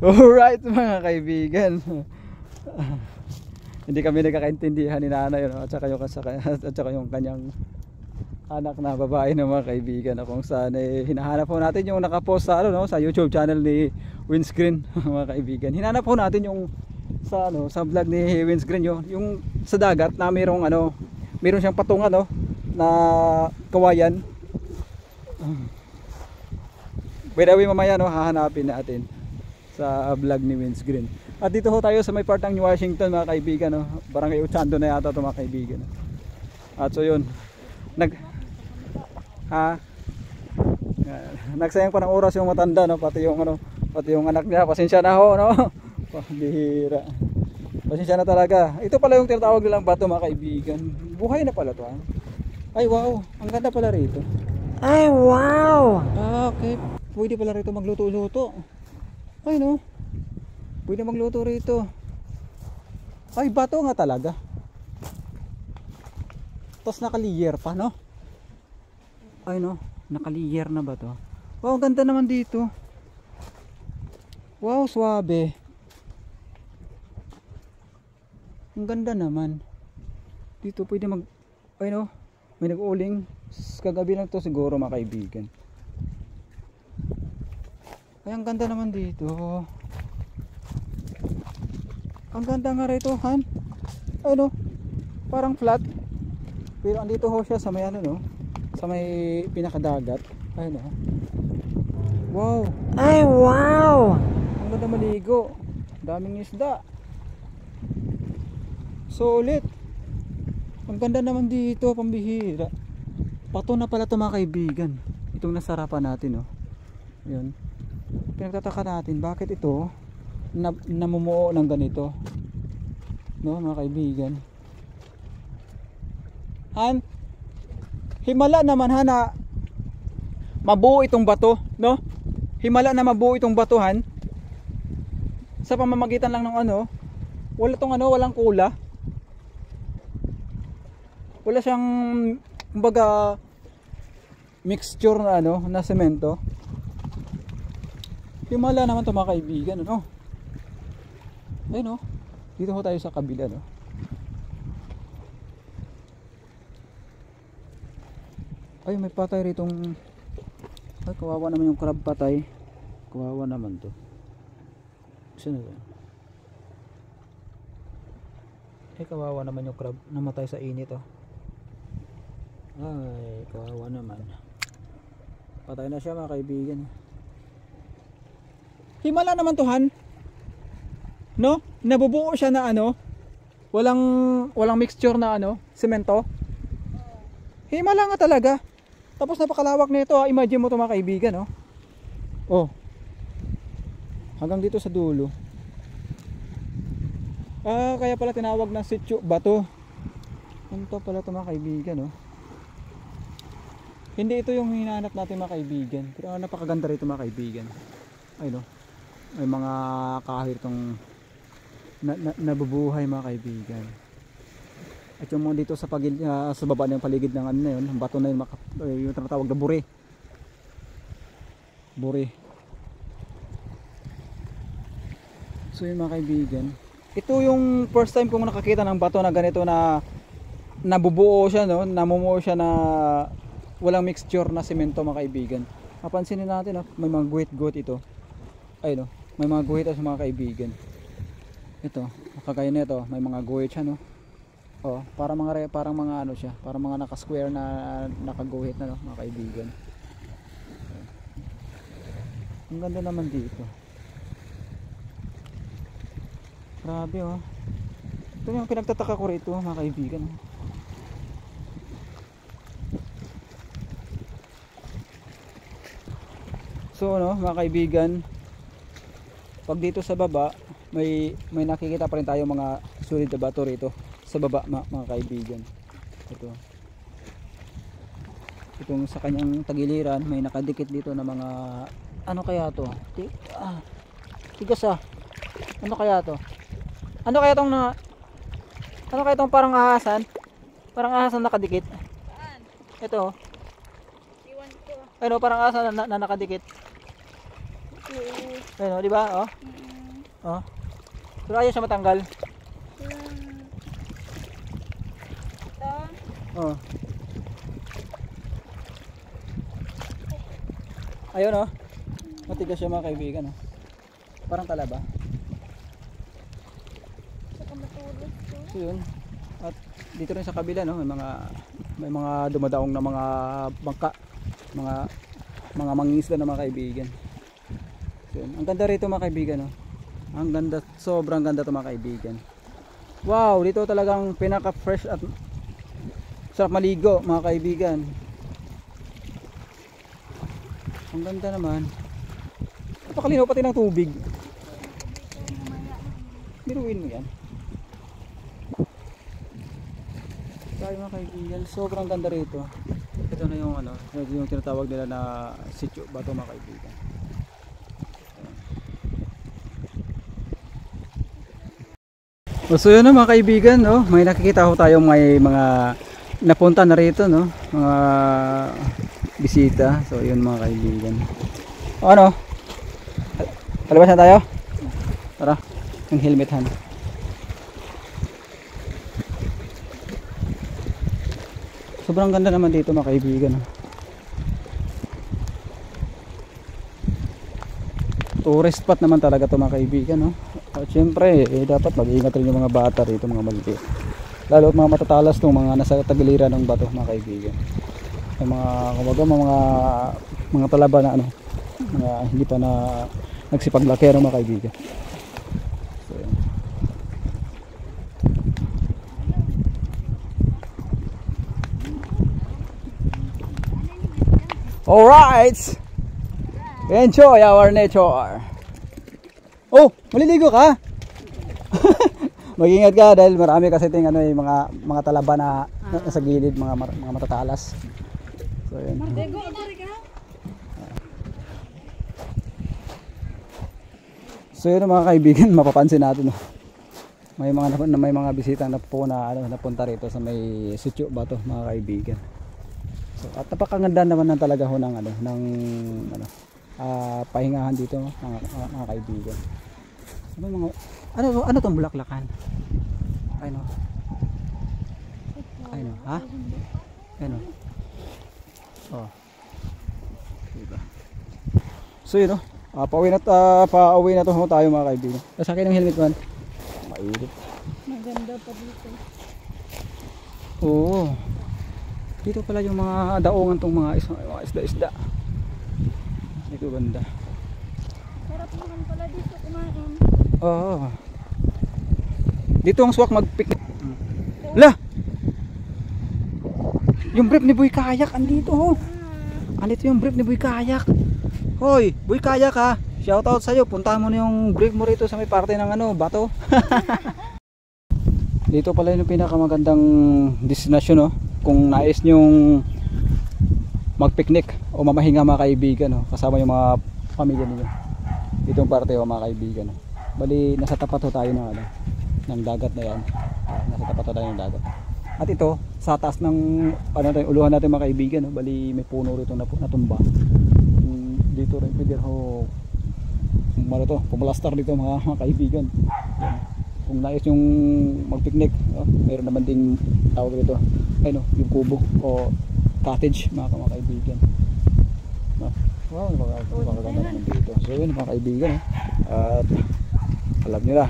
Alright mga kaibigan. Hindi kami nagkakaintindihan ni nanay, no? At saka yung kanyang anak na babae na mga kaibigan, no? Kung saan hinahanap po natin yung nakapost sa, no? Sa YouTube channel ni Windscreen mga kaibigan. Hinahanap po natin yung sa vlog ni Windscreen yung sa dagat na meron siyang patungan na kawayan. By the way, mamaya hahanapin natin sa vlog ni Windscreen. At dito ho tayo sa may part ng New Washington mga kaibigan, Barangay Uchando na yata ito mga kaibigan. At so yun, nagsayang pa ng oras yung matanda, pati yung anak niya. Pasensya na ho, Pambihira. Pasensya na talaga. Ito pala yung tinatawag nilang bato mga kaibigan. Buhay na pala to, Ay wow, ang ganda pala rito. Ay wow. Okay, pwede pala rito magluto-luto. Ay pwede magluto rito. Ay, bato nga talaga. Tapos nakaliyer pa, Ay nakaliyer na ba to? Wow, ganda naman dito. Wow, swabe. Ang ganda naman. Dito pwede may nag-uuling. Kagabi lang to siguro mga kaibigan. Ay, ang ganda naman dito. Ang ganda nga rito, Han. Parang flat. Pero andito ho siya sa may sa may pinakadagat. Ay wow. Ay wow. Ang ganda maligo. Daming isda. Solid. Ang ganda naman dito, pambihira. Pato na pala ito mga kaibigan. Itong nasarapan natin, Ayun. Pinagtataka natin bakit ito namumuo ng ganito, mga kaibigan. Han, himala naman na mabuo itong bato, himala na mabuo itong batuhan sa pamamagitan lang ng walang kula. Wala siyang kumbaga mixture na semento. Himala naman ito mga kaibigan, Ay dito ho tayo sa kabila, Ay, may patay ritong. Ay, kawawa naman yung crab patay. Kawawa naman to. Sino ba? Ay, kawawa naman yung crab. Namatay sa init, Ay, kawawa naman. Patay na siya mga kaibigan. Himala naman to, Han. Nabubuo siya na walang mixture na semento. Himala nga talaga. Tapos napakalawak nito, imagine mo to mga kaibigan, hanggang dito sa dulo. Kaya pala tinawag na sitio bato. Ito pala to mga kaibigan, Hindi ito yung hinahanap natin mga kaibigan. Pero napakaganda rito mga kaibigan. Ay may mga kahit itong nabubuhay mga kaibigan. At yung mga dito sa sa baba ng paligid ng ang bato na yun, yung tinatawag na buri. So yun mga kaibigan, ito yung first time kong nakakita ng bato na ganito na nabubuo siya, namumuo siya na walang mixture na semento mga kaibigan. Mapansinin natin, may mga guhit-guhit ito. Ay may mga guhit sa mga kaibigan. Ito, kagaya nito, may mga guhit siya, parang mga siya, parang mga naka-square na nakaguhit na, mga kaibigan. Ang ganda naman dito. Grabe, Ito yung pinagtataka ko rito mga kaibigan. So mga kaibigan, pag dito sa baba may nakikita pa rin tayo mga solid na bato rito sa baba mga kaibigan. Itong sa kanyang tagiliran may nakadikit dito na mga kaya to? Tigas Ano kaya to? Ano kaya tong parang ahasan? Parang ahasan nakadikit. Saan? Ito. Iwan ko. Parang ahasan na nakadikit. Di ba? Oh. Pero ayaw siya matanggal. Oh. Ayun oh. Matigas siya mga kaibigan oh. Parang talaba. So yun. At dito rin sa kabila no, may mga dumadaong na mga bangka, mga mangingisda na mga kaibigan. So yun. Ang ganda rito mga kaibigan no. Ang ganda, sobrang ganda to mga kaibigan. Wow, dito talagang pinaka fresh at sarap maligo mga kaibigan. Ang ganda naman. Napakalinaw pati ng tubig. Biruin mo yan. Kaya mga kaibigan, sobrang ganda rito. Ito na yung ano, yung tinatawag nila na sitio bato mga kaibigan. So yun na mga kaibigan, no? May nakikita ko tayo may mga napunta na rito, no? Mga bisita. So yun mga kaibigan. O ano? Palabas na tayo? Tara, yung helmet han. Sobrang ganda naman dito mga kaibigan. Tourist spot naman talaga to mga kaibigan, no? At syempre, dapat mag-iingat rin yung mga bata rito, mga maliit. Lalo at mga matatalas ng mga nasa tagiliran ng bato mga kaibigan. Yung mga talaba na ano, mga hindi pa na nagsipaglaki mga kaibigan. So, yan. Alright! Enjoy our nature! Oh! Maliligo ka? Mag-ingat ka dahil marami kasi ting ano, yung mga talaba na nasa gilid, mga matatalas. So yun. So yun mga kaibigan, mapapansin natin no. May mga bisita na napunta rito sa may sitio bato mga kaibigan. So at napakaganda naman talaga ho ng pahingahan dito mga kaibigan. Ano tong bulaklakan? Ayun. Ayun, ha? Ayun. Oh. Diba? So yun oh. Pauwi na to tayo mga kaibigan. Sa akin ng helmet man. Mainit. Maganda pa dito. Oo. Dito pala yung mga daungan tong mga isda. Dito banda. Sarap naman pala dito kumain. Oo. Dito ang swak mag-picnic. La! Yung brief ni Boy Kayak andito oh. Andito yung brief ni Boy Kayak. Hoy, Boy Kayak ha. Shout out sa'yo. Puntahan mo na yung brief mo rito sa may parte ng bato. Dito pala yung pinakamagandang destination oh. Kung nais nyong mag-picnic o mamahinga mga kaibigan oh, kasama yung mga pamilya niyo. Ditong parte oh, mga kaibigan oh. Bali nasa tapat tayo ng dagat na yan. Nasa tapat tayo ng dagat. At ito sa taas ng uluhan natin mga kaibigan no? Bali may puno rito na natumba. Dito rin pwede ho pumalastar dito mga kaibigan. Yan. Kung nais yung mag-picnic no? Meron naman ding tawag dito ayun yung kubo o cottage mga kaibigan no? Wow, napakaganda naman dito. So yun mga kaibigan at alam nyo na